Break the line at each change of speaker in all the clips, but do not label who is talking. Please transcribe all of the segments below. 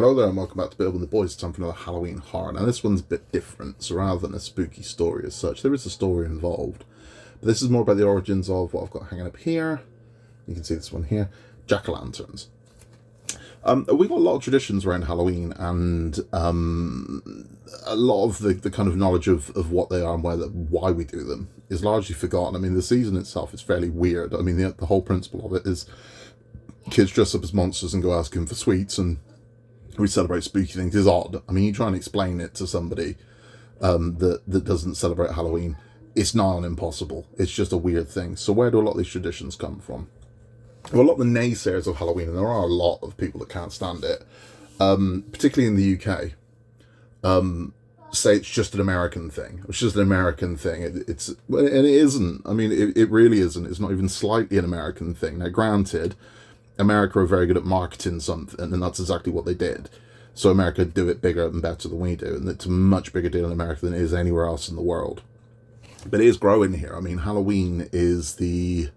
Hello there and welcome back to Bill and the Boys. It's time for another Halloween horror. Now this one's a bit different, so rather than a spooky story as such, there is a story involved. But this is more about the origins of what I've got hanging up here. You can see this one here, jack-o'-lanterns. We've got a lot of traditions around Halloween and a lot of the kind of knowledge of what they are and why we do them is largely forgotten. I mean, the season itself is fairly weird. I mean, the whole principle of it is kids dress up as monsters and go asking for sweets, and we celebrate spooky things. Is odd. I mean, you try and explain it to somebody that doesn't celebrate Halloween, it's nigh on impossible. It's just a weird thing. So where do a lot of these traditions come from? Well, a lot of the naysayers of Halloween, and there are a lot of people that can't stand it, particularly in the UK, say it's just an American thing. It's just an American thing. And it isn't. I mean, it really isn't. It's not even slightly an American thing. Now, granted, America are very good at marketing something, and that's exactly what they did. So America do it bigger and better than we do, and it's a much bigger deal in America than it is anywhere else in the world. But it is growing here. I mean, Halloween is the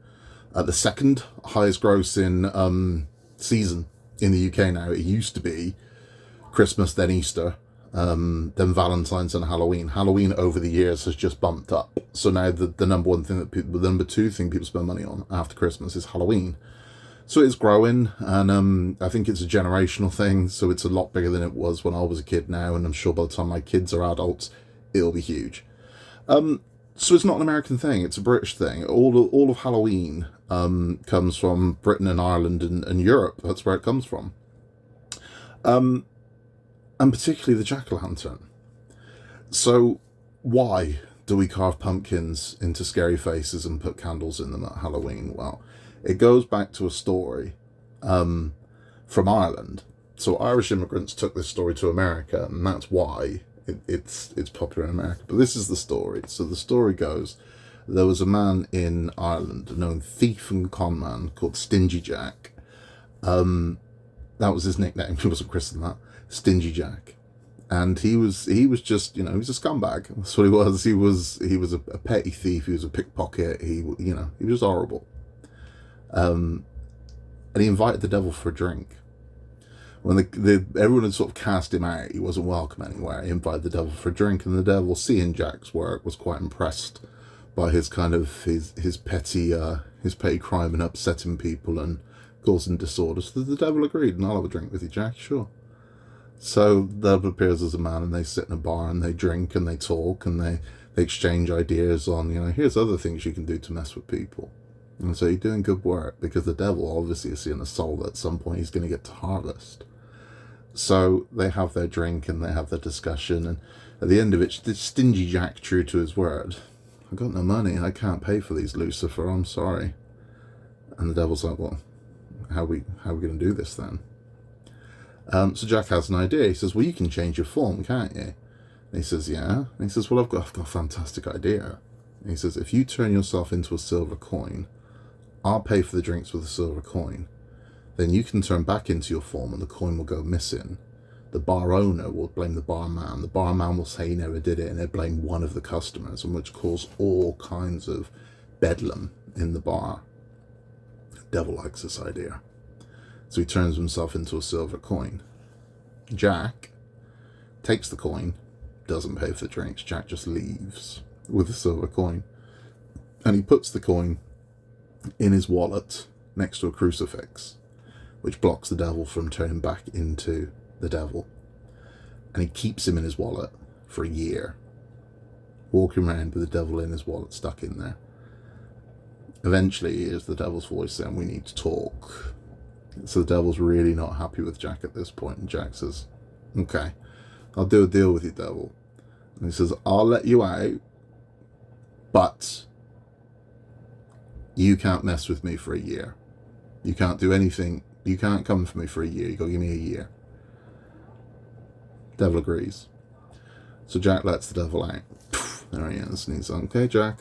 second highest grossing season in the UK now. It used to be Christmas, then Easter, then Valentine's and Halloween. Halloween over the years has just bumped up. So now the number two thing people spend money on after Christmas is Halloween. So it's growing, and I think it's a generational thing, so it's a lot bigger than it was when I was a kid now, and I'm sure by the time my kids are adults, it'll be huge. So it's not an American thing, it's a British thing. All of Halloween comes from Britain and Ireland and Europe. That's where it comes from. And particularly the jack-o'-lantern. So why do we carve pumpkins into scary faces and put candles in them at Halloween? Well, it goes back to a story from Ireland. So Irish immigrants took this story to America, and that's why it's popular in America. But this is the story. So the story goes, there was a man in Ireland, a known thief and con man called Stingy Jack. That was his nickname. He wasn't christened that. Stingy Jack. And he was just, he was a scumbag. That's what he was. He was a petty thief. He was a pickpocket. He was horrible. And he invited the devil for a drink. When everyone had sort of cast him out, he wasn't welcome anywhere. He invited the devil for a drink, and the devil, seeing Jack's work, was quite impressed by his kind of his petty crime and upsetting people and causing disorder. So the devil agreed, and I'll have a drink with you, Jack, sure. So the devil appears as a man, and they sit in a bar and they drink and they talk and they exchange ideas on, here's other things you can do to mess with people. And so you're doing good work, because the devil obviously is seeing a soul that at some point he's going to get to harvest. So they have their drink and they have their discussion, and at the end of it, Stingy Jack, true to his word, I've got no money, I can't pay for these, Lucifer, I'm sorry. And the devil's like, well, how are we going to do this then? So Jack has an idea. He says, well, you can change your form, can't you? And he says, yeah. And he says, well, I've got a fantastic idea. And he says, if you turn yourself into a silver coin, I'll pay for the drinks with a silver coin. Then you can turn back into your form and the coin will go missing. The bar owner will blame the barman. The barman will say he never did it, and they blame one of the customers, and which cause all kinds of bedlam in the bar. The devil likes this idea. So he turns himself into a silver coin. Jack takes the coin, doesn't pay for the drinks. Jack just leaves with the silver coin. And he puts the coin in his wallet next to a crucifix, which blocks the devil from turning back into the devil. And he keeps him in his wallet for a year, walking around with the devil in his wallet stuck in there. Eventually he hears the devil's voice saying, we need to talk. So the devil's really not happy with Jack at this point, and Jack says, okay, I'll do a deal with you, devil. And he says, I'll let you out, but you can't mess with me for a year. You can't do anything. You can't come for me for a year. You got to give me a year. Devil agrees. So Jack lets the devil out. There he is. And he's like, okay, Jack,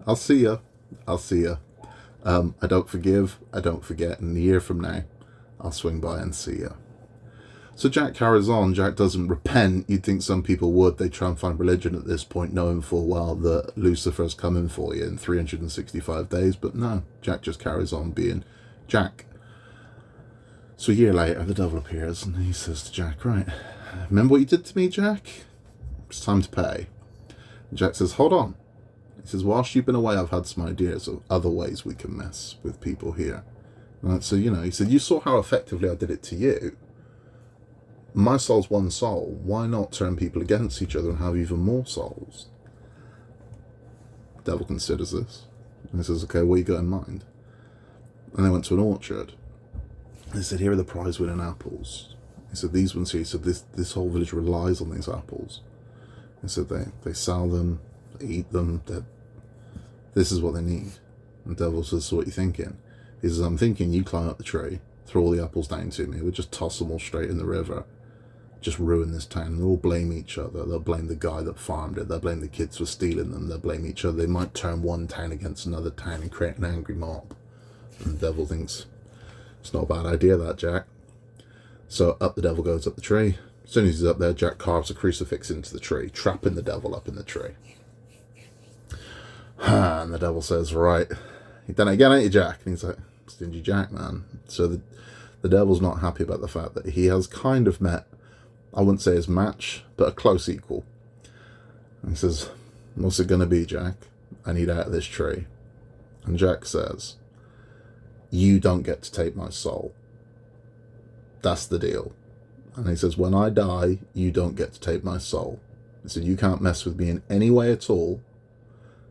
I'll see ya. I'll see ya. I don't forgive. I don't forget. And a year from now, I'll swing by and see ya. So Jack carries on. Jack doesn't repent. You'd think some people would. They try and find religion at this point, knowing full well that Lucifer's coming for you in 365 days. But no, Jack just carries on being Jack. So a year later, the devil appears and he says to Jack, right, remember what you did to me, Jack? It's time to pay. And Jack says, hold on. He says, whilst you've been away, I've had some ideas of other ways we can mess with people here. Right, so, he said, you saw how effectively I did it to you. My soul's one soul. Why not turn people against each other and have even more souls? The devil considers this. And he says, okay, what you got in mind? And they went to an orchard. They said, here are the prize-winning apples. He said, these ones here. He said, this whole village relies on these apples. He said, they sell them, they eat them, this is what they need. And the devil says, so what are you thinking? He says, I'm thinking you climb up the tree, throw all the apples down to me, we'll just toss them all straight in the river, just ruin this town. They'll all blame each other. They'll blame the guy that farmed it. They'll blame the kids for stealing them. They'll blame each other. They might turn one town against another town and create an angry mob. And the devil thinks, it's not a bad idea, that, Jack. So up the devil goes up the tree. As soon as he's up there, Jack carves a crucifix into the tree, trapping the devil up in the tree. And the devil says, right, you've done it again, ain't you, Jack? And he's like, stingy Jack, man. So the devil's not happy about the fact that he has kind of met, I wouldn't say his match, but a close equal. And he says, what's it going to be, Jack? I need out of this tree. And Jack says, you don't get to take my soul. That's the deal. And he says, when I die, you don't get to take my soul. He said, you can't mess with me in any way at all.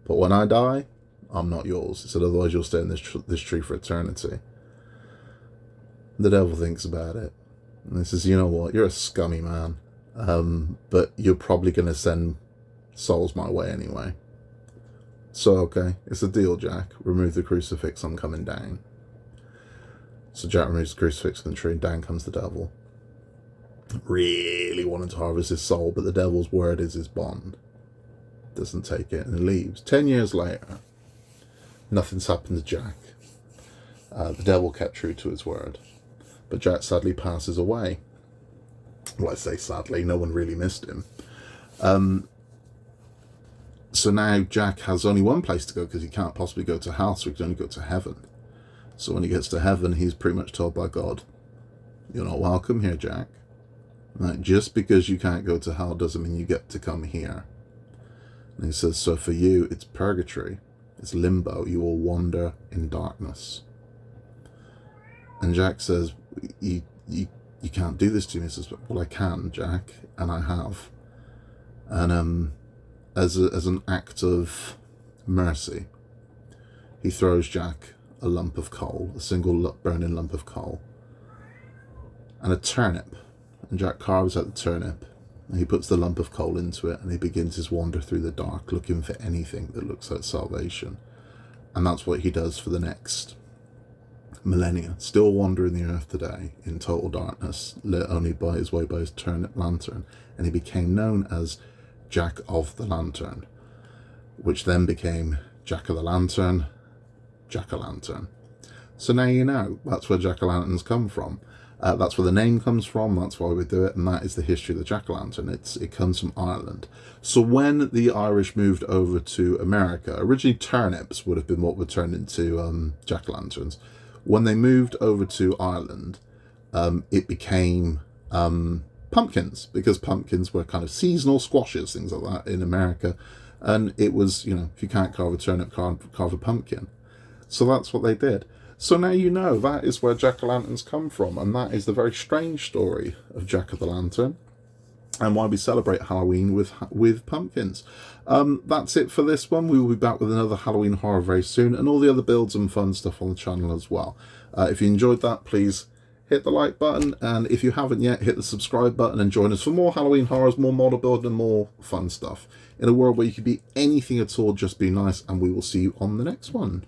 But when I die, I'm not yours. He said, otherwise you'll stay in this tree for eternity. The devil thinks about it. And he says, you know what? You're a scummy man. But you're probably going to send souls my way anyway. So, okay, it's a deal, Jack. Remove the crucifix, I'm coming down. So Jack removes the crucifix from the tree, and down comes the devil. Really wanting to harvest his soul, but the devil's word is his bond. Doesn't take it, and he leaves. 10 years later, nothing's happened to Jack. The devil kept true to his word. But Jack sadly passes away. Well, I say sadly, no one really missed him. So now Jack has only one place to go because he can't possibly go to hell, so he can only go to heaven. So when he gets to heaven, he's pretty much told by God, you're not welcome here, Jack. Like, just because you can't go to hell doesn't mean you get to come here. And he says, so for you, it's purgatory. It's limbo. You will wander in darkness. And Jack says, you can't do this to me. He says, well, I can, Jack, and I have. And as an act of mercy, he throws Jack a lump of coal, a single burning lump of coal, and a turnip. And Jack carves out the turnip, and he puts the lump of coal into it, and he begins his wander through the dark, looking for anything that looks like salvation. And that's what he does for the next millennia, still wandering the earth today in total darkness, lit only by his turnip lantern. And he became known as Jack of the Lantern, which then became Jack of the Lantern, Jack-o'-lantern. So now you know, that's where jack-o'-lanterns come from. That's where the name comes from, that's why we do it, and that is the history of the jack-o'-lantern. It comes from Ireland. So when the Irish moved over to America, originally turnips would have been what were turned into jack-o'-lanterns. When they moved over to Ireland, it became pumpkins, because pumpkins were kind of seasonal squashes, things like that in America. And it was, if you can't carve a turnip, carve a pumpkin. So that's what they did. So now you know that is where jack-o'-lanterns come from, and that is the very strange story of Jack of the Lantern, and why we celebrate Halloween with pumpkins. That's it for this one. We will be back with another Halloween horror very soon, and all the other builds and fun stuff on the channel as well. If you enjoyed that, please hit the like button, and if you haven't yet, hit the subscribe button and join us for more Halloween horrors, more model building, and more fun stuff. In a world where you can be anything at all, just be nice, and we will see you on the next one.